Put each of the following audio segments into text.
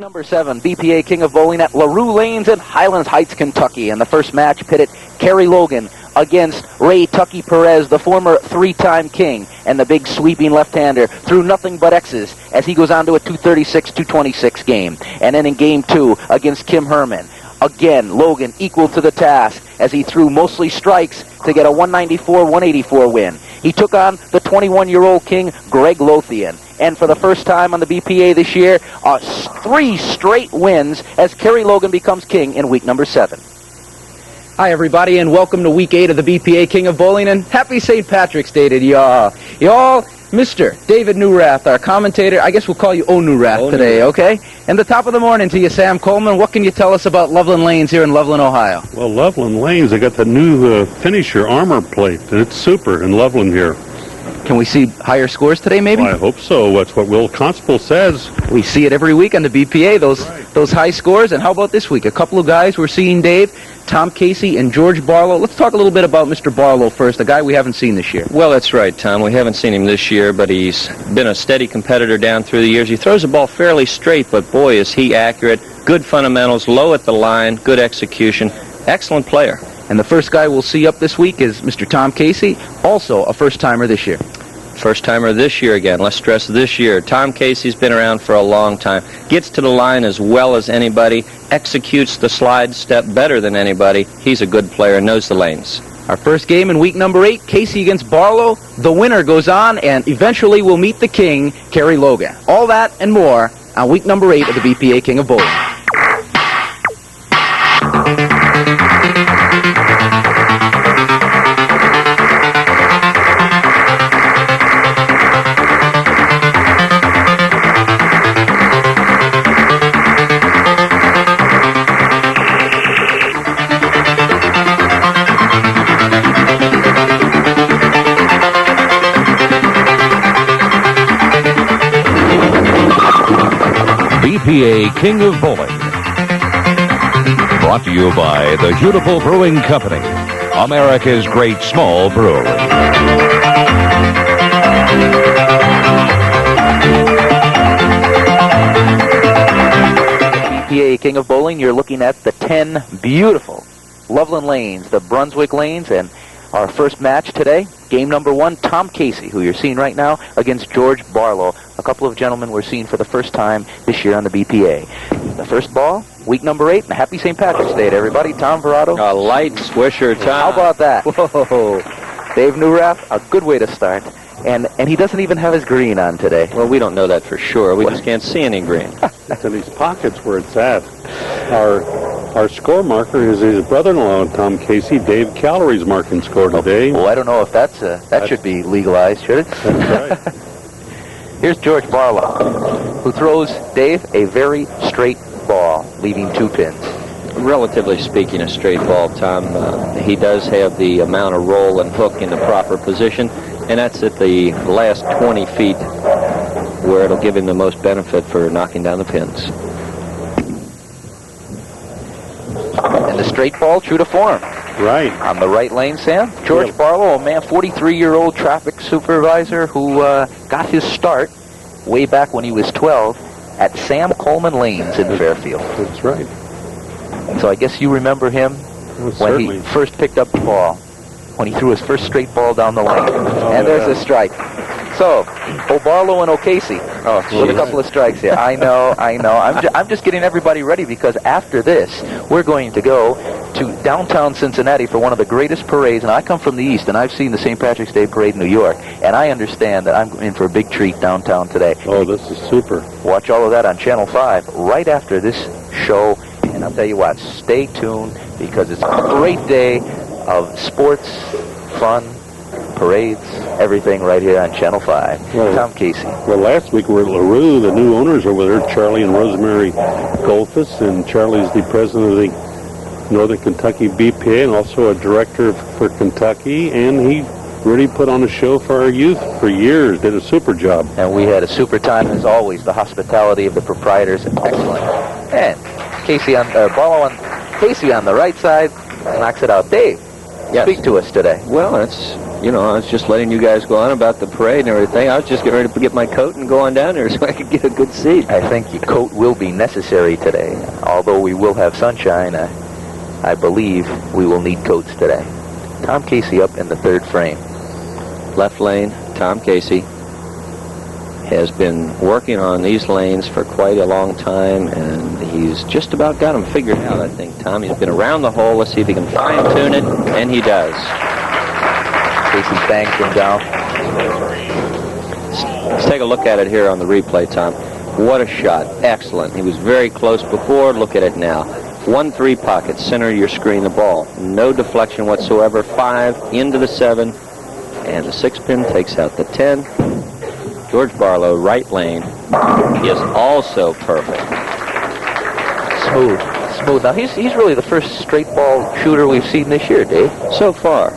Number 7, BPA King of Bowling at LaRue Lanes in Highlands Heights, Kentucky. And the first match pitted Kerry Logan against Ray Tucky Perez, the former three-time king, and the big sweeping left-hander threw nothing but X's as he goes on to a 236-226 game. And then in game 2 against Kim Herman, again, Logan equal to the task as he threw mostly strikes to get a 194-184 win. He took on the 21-year-old king, Greg Lothian. And for the first time on the BPA this year, 3 straight wins as Kerry Logan becomes king in week number 7. Hi, everybody, and welcome to Week 8 of the BPA King of Bowling, and happy St. Patrick's Day to y'all. Y'all, Mr. David Newrath, our commentator. I guess we'll call you O Newrath today, okay? And the top of the morning to you, Sam Coleman. What can you tell us about Loveland Lanes here in Loveland, Ohio? Well, Loveland Lanes, they got the new finisher armor plate, and it's super in Loveland here. Can we see higher scores today, maybe? Well, I hope so. That's what Will Constable says. We see it every week on the BPA, those high scores. And how about this week? A couple of guys we're seeing, Dave, Tom Kasee and George Barlow. Let's talk a little bit about Mr. Barlow first, a guy we haven't seen this year. Well, that's right, Tom. We haven't seen him this year, but he's been a steady competitor down through the years. He throws the ball fairly straight, but boy, is he accurate. Good fundamentals, low at the line, good execution. Excellent player. And the first guy we'll see up this week is Mr. Tom Kasee, also a first-timer this year. First-timer this year again. Let's stress this year. Tom Casee's been around for a long time. Gets to the line as well as anybody. Executes the slide step better than anybody. He's a good player and knows the lanes. Our first game in week number 8, Kasee against Barlow. The winner goes on and eventually will meet the king, Kerry Logan. All that and more on week number 8 of the BPA King of Bowling. BPA King of Bowling. Brought to you by the Beautiful Brewing Company, America's great small brewery. BPA King of Bowling, you're looking at the 10 beautiful Loveland Lanes, the Brunswick Lanes, and our first match today, game number 1, Tom Kasee, who you're seeing right now, against George Barlow, a couple of gentlemen we're seeing for the first time this year on the BPA. The first ball, week number 8, and happy St. Patrick's Day to everybody. Tom Verado. A light swisher, Tom. How about that? Whoa. Dave Newrath, a good way to start. And he doesn't even have his green on today. Well, we don't know that for sure. We just can't see any green. It's in his pockets where it's at. Our score marker is his brother-in-law, Tom Kasee. Dave Calories marking score today. Well, I don't know if that should be legalized, should it? That's right. Here's George Barlow, who throws, Dave, a very straight ball, leaving 2 pins. Relatively speaking, a straight ball, Tom. He does have the amount of roll and hook in the proper position, and that's at the last 20 feet where it'll give him the most benefit for knocking down the pins. And the straight ball, true to form. Right. On the right lane, Sam. George Barlow, a man, 43-year-old traffic supervisor who got his start way back when he was 12 at Sam Coleman Lanes in Fairfield. That's right. So I guess you remember him when he first picked up the ball, when he threw his first straight ball down the lane. And there's a strike. So, Barlow and O'Casey with a couple of strikes here. I know. I'm just getting everybody ready because after this, we're going to go to downtown Cincinnati for one of the greatest parades. And I come from the East, and I've seen the St. Patrick's Day Parade in New York. And I understand that I'm in for a big treat downtown today. Oh, this is super. Watch all of that on Channel 5 right after this show. And I'll tell you what, stay tuned because it's a great day of sports, fun, parades, everything right here on Channel 5. Well, Tom Kasee. Well, last week we were at LaRue. The new owners over there, Charlie and Rosemary Golfus, and Charlie's the president of the Northern Kentucky BPA and also a director for Kentucky, and he really put on a show for our youth for years, did a super job. And we had a super time, as always. The hospitality of the proprietors, excellent. And Barlow on Kasee on the right side, knocks it out. Dave, speak to us today. Well, it's you know, I was just letting you guys go on about the parade and everything. I was just getting ready to get my coat and go on down there so I could get a good seat. I think your coat will be necessary today. Although we will have sunshine, I believe we will need coats today. Tom Kasee up in the third frame. Left lane, Tom Kasee has been working on these lanes for quite a long time, and he's just about got them figured out, I think, Tom. He's been around the hole. Let's see if he can fine-tune it, and he does. Kasee bangs them down. Let's take a look at it here on the replay, Tom. What a shot. Excellent. He was very close before. Look at it now. 1-3 pocket, center of your screen, the ball. No deflection whatsoever. 5 into the 7, and the 6-pin takes out the 10. George Barlow, right lane, is also perfect. Smooth. Now, he's really the first straight ball shooter we've seen this year, Dave. So far.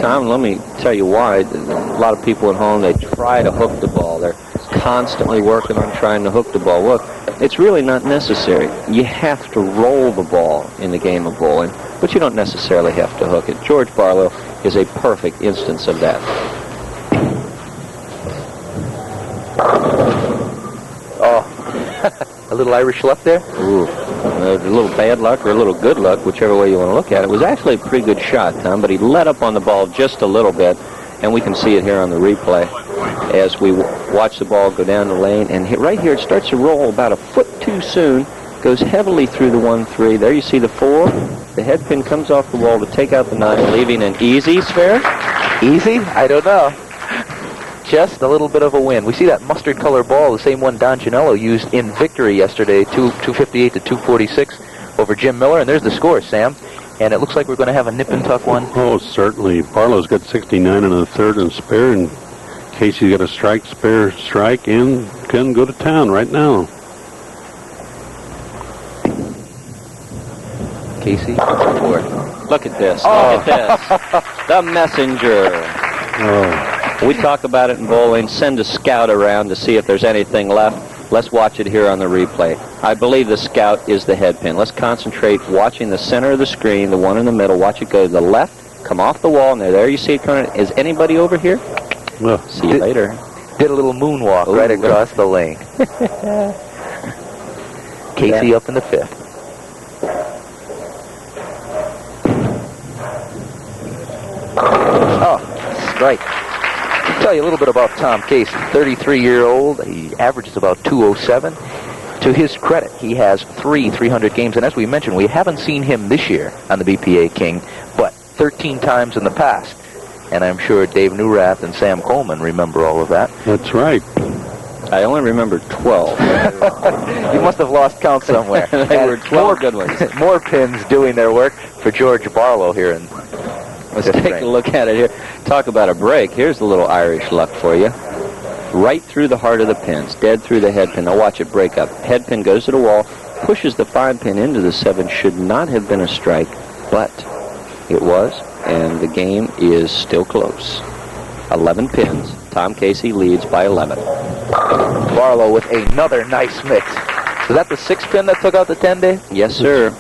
Tom, let me tell you why. A lot of people at home, they try to hook the ball. They're constantly working on trying to hook the ball. Look, it's really not necessary. You have to roll the ball in the game of bowling, but you don't necessarily have to hook it. George Barlow is a perfect instance of that. Oh, a little Irish luck there? Ooh, a little bad luck or a little good luck, whichever way you want to look at it. It was actually a pretty good shot, Tom, but he let up on the ball just a little bit, and we can see it here on the replay as we watch the ball go down the lane. And right here, it starts to roll about a foot too soon, goes heavily through the 1-3. There you see the 4. The head pin comes off the wall to take out the 9, leaving an easy spare. Easy? I don't know. Just a little bit of a win. We see that mustard color ball, the same one Don Ginello used in victory yesterday, 258 to 246 over Jim Miller. And there's the score, Sam. And it looks like we're going to have a nip and tuck one. Oh, certainly. Barlow's got 69 in the third and spare, and Kasee's got a strike, spare, strike, and can go to town right now. Kasee, fourth. Look at this. Look at this. The messenger. Oh. We talk about it in bowling. Send a scout around to see if there's anything left. Let's watch it here on the replay. I believe the scout is the head pin. Let's concentrate watching the center of the screen, the one in the middle. Watch it go to the left, come off the wall, and there you see it coming. Is anybody over here? Well, see you later. Did a little moonwalk right across the lane. Kasee up in the 5th. Oh, strike. I'll tell you a little bit about Tom Kasee. 33-year-old. He averages about 207. To his credit, he has 300 games. And as we mentioned, we haven't seen him this year on the BPA King, but 13 times in the past. And I'm sure Dave Newrath and Sam Coleman remember all of that. that's right. I only remember 12. You must have lost count somewhere. They were 12 good ones. More pins doing their work for George Barlow here in Let's take a look at it here. Talk about a break. Here's a little Irish luck for you. Right through the heart of the pins, dead through the head pin. Now watch it break up. Head pin goes to the wall, pushes the 5 pin into the 7. Should not have been a strike, but it was, and the game is still close. 11 pins. Tom Kasee leads by 11. Barlow with another nice mix. Is that the 6 pin that took out the 10, Dave? Yes, sir.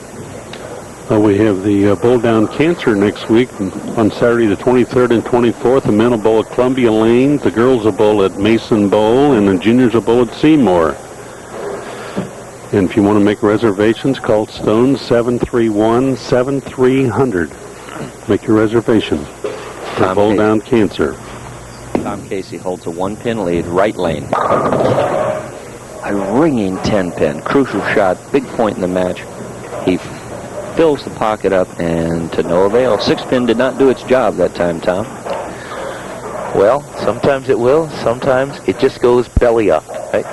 We have the Bowl Down Cancer next week on Saturday the 23rd and 24th. The men will bowl at Columbia Lane, the girls will bowl at Mason Bowl, and the juniors will bowl at Seymour. And if you want to make reservations, call Stone 731-7300. Make your reservation for Bowl Down Cancer. Tom Kasee holds a 1-pin lead, right lane. A ringing 10-pin, crucial shot, big point in the match. He fills the pocket up, and to no avail. 6-pin did not do its job that time, Tom. Well, sometimes it will, sometimes it just goes belly up, right?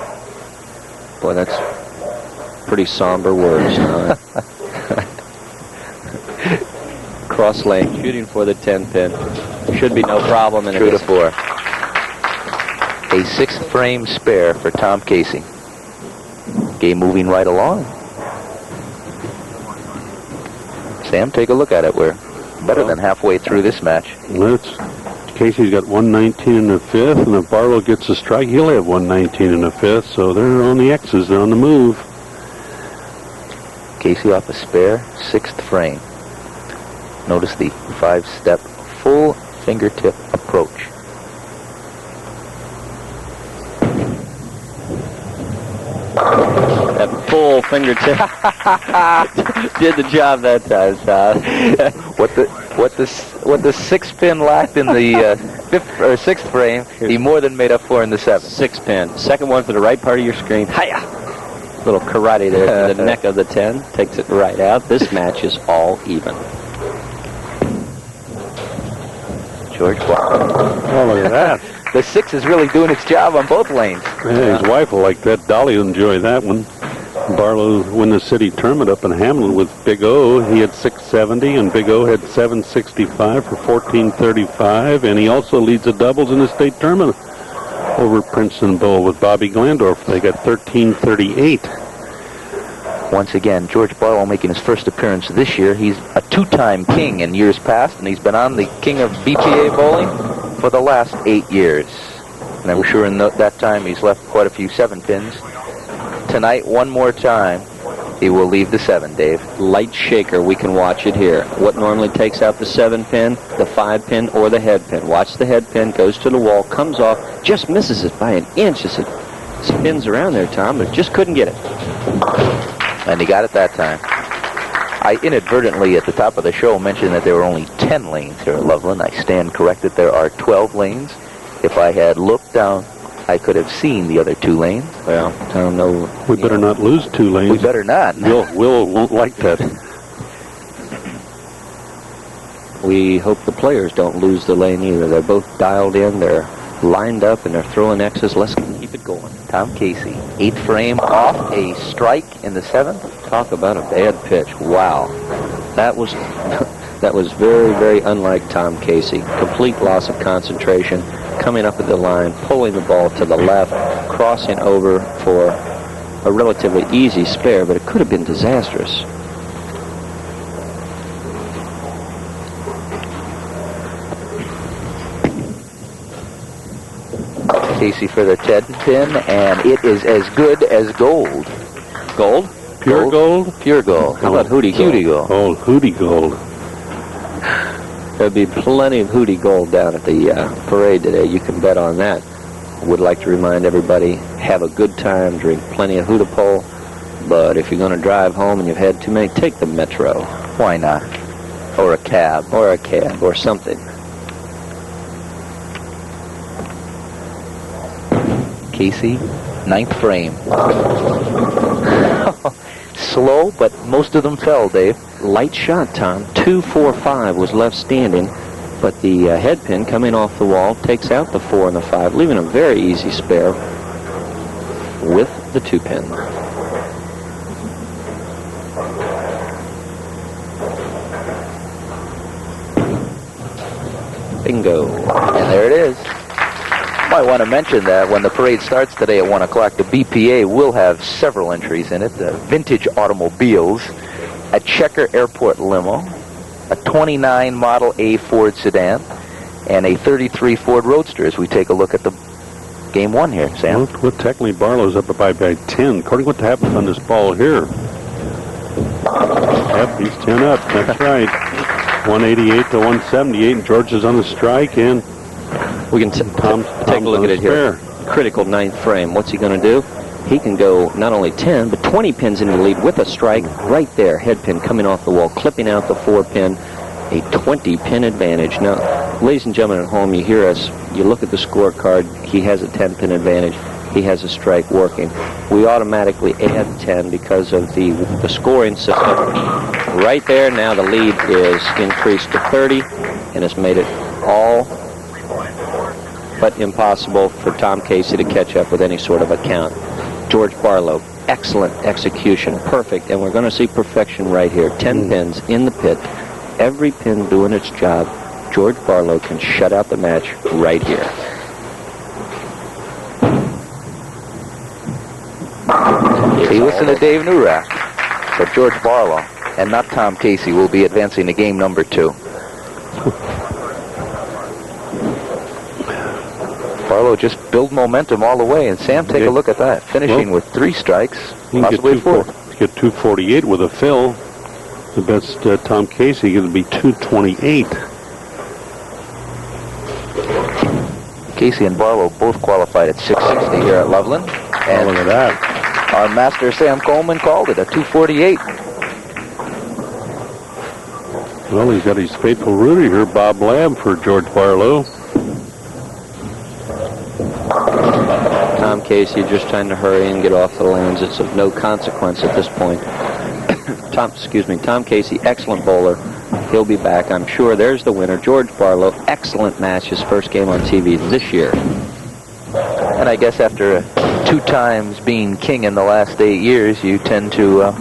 Boy, that's pretty somber words. Cross lane, shooting for the 10-pin. Should be no problem. And True to 4. A 6th frame spare for Tom Kasee. Game moving right along. Sam, take a look at it. We're better than halfway through this match. Kasee's got 119 in the 5th, and if Barlow gets a strike, he'll have 119 in the 5th, so they're on the X's, they're on the move. Kasee off a spare, 6th frame. Notice the 5-step full fingertip approach. That full fingertip did the job that time, Todd. What the 6 pin lacked in the 5th or 6th frame, he more than made up for in the 7th. 6 pin. Second one for the right part of your screen. Hiya! Little karate there to the neck of the 10. Takes it right out. This match is all even. George Barlow. Oh, look at that. The 6 is really doing its job on both lanes. Yeah, his wife will like that. Dolly will enjoy that one. Barlow win the city tournament up in Hamlin with Big O. He had 670, and Big O had 765 for 1435, and he also leads the doubles in the state tournament over Princeton Bowl with Bobby Glandorf. They got 1338. Once again, George Barlow making his first appearance this year. He's a 2-time king in years past, and he's been on the King of BPA bowling for the last 8 years. And I'm sure in that time he's left quite a few 7 pins. Tonight, one more time, he will leave the 7, Dave. Light shaker, we can watch it here. What normally takes out the 7 pin, the 5 pin, or the head pin? Watch the head pin, goes to the wall, comes off, just misses it by an inch as it spins around there, Tom, but just couldn't get it. And he got it that time. I inadvertently, at the top of the show, mentioned that there were only 10 lanes here at Loveland. I stand corrected. There are 12 lanes. If I had looked down, I could have seen the other 2 lanes. Well, Tom, no. We better not lose 2 lanes. We better not. Will won't like that. We hope the players don't lose the lane either. They're both dialed in. They're lined up, and they're throwing X's. Let's keep it going. Tom Kasee, 8th frame off a strike in the 7th. Talk about a bad pitch. Wow. That was very, very unlike Tom Kasee. Complete loss of concentration, coming up at the line, pulling the ball to the left, crossing over for a relatively easy spare, but it could have been disastrous. Kasee for the 10 pin, and it is as good as gold. Gold? Pure gold? Pure gold. How about Hootie Gold? Hootie gold. Oh, Hootie gold. There'll be plenty of Hootie Gold down at the parade today. You can bet on that. Would like to remind everybody, have a good time, drink plenty of Hootapole, but if you're going to drive home and you've had too many, take the Metro. Why not? Or a cab. Or a cab, or something. Kasee, 9th frame. Slow, but most of them fell, Dave. Light shot, Tom. 2-4-5 was left standing, but the head pin coming off the wall takes out the 4 and the 5, leaving a very easy spare with the 2 pin. Bingo. And there it is. Might want to mention that when the parade starts today at 1 o'clock, the BPA will have several entries in it. Vintage automobiles, a Checker Airport limo, a 29 Model A Ford sedan, and a 33 Ford Roadster as we take a look at the game 1 here, Sam. Well, technically, Barlow's up by 10. According to what happens on this ball here. Yep, he's 10 up. That's right. 188 to 178, and George is on the strike, and we can take a look at it here. Critical 9th frame. What's he going to do? He can go not only 10, but 20 pins into the lead with a strike right there. Head pin coming off the wall, clipping out the 4 pin. A 20-pin advantage. Now, ladies and gentlemen at home, you hear us. You look at the scorecard. He has a 10-pin advantage. He has a strike working. We automatically add 10 because of the scoring system. Right there, now the lead is increased to 30, and has made it all but impossible for Tom Kasee to catch up with any sort of a count. George Barlow, excellent execution, perfect, and we're going to see perfection right here. 10 pins in the pit, every pin doing its job. George Barlow can shut out the match right here. You listen to Dave Newrath, but George Barlow and not Tom Kasee will be advancing to game number 2. Barlow just build momentum all the way, and Sam, take a look at that. Finishing with 3 strikes, possibly 4. Get 248 with a fill. The best Tom Kasee going to be 228. Kasee and Barlow both qualified at 660 here at Loveland. And look at that. our master Sam Coleman called it a 248. Well, he's got his faithful rooter here, Bob Lamb, for George Barlow. Tom Kasee just trying to hurry and get off the lanes. It's of no consequence at this point. Tom Kasee, excellent bowler. He'll be back, I'm sure. There's the winner, George Barlow. Excellent match, his first game on TV this year. And I guess after 2 times being king in the last 8 years, you tend to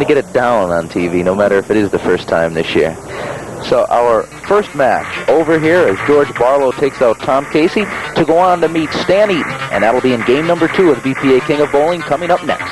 get it down on TV, no matter if it is the first time this year. So our first match over here as George Barlow takes out Tom Kasee to go on to meet Stan Eaton, and that'll be in game number 2 of the BPA King of Bowling coming up next.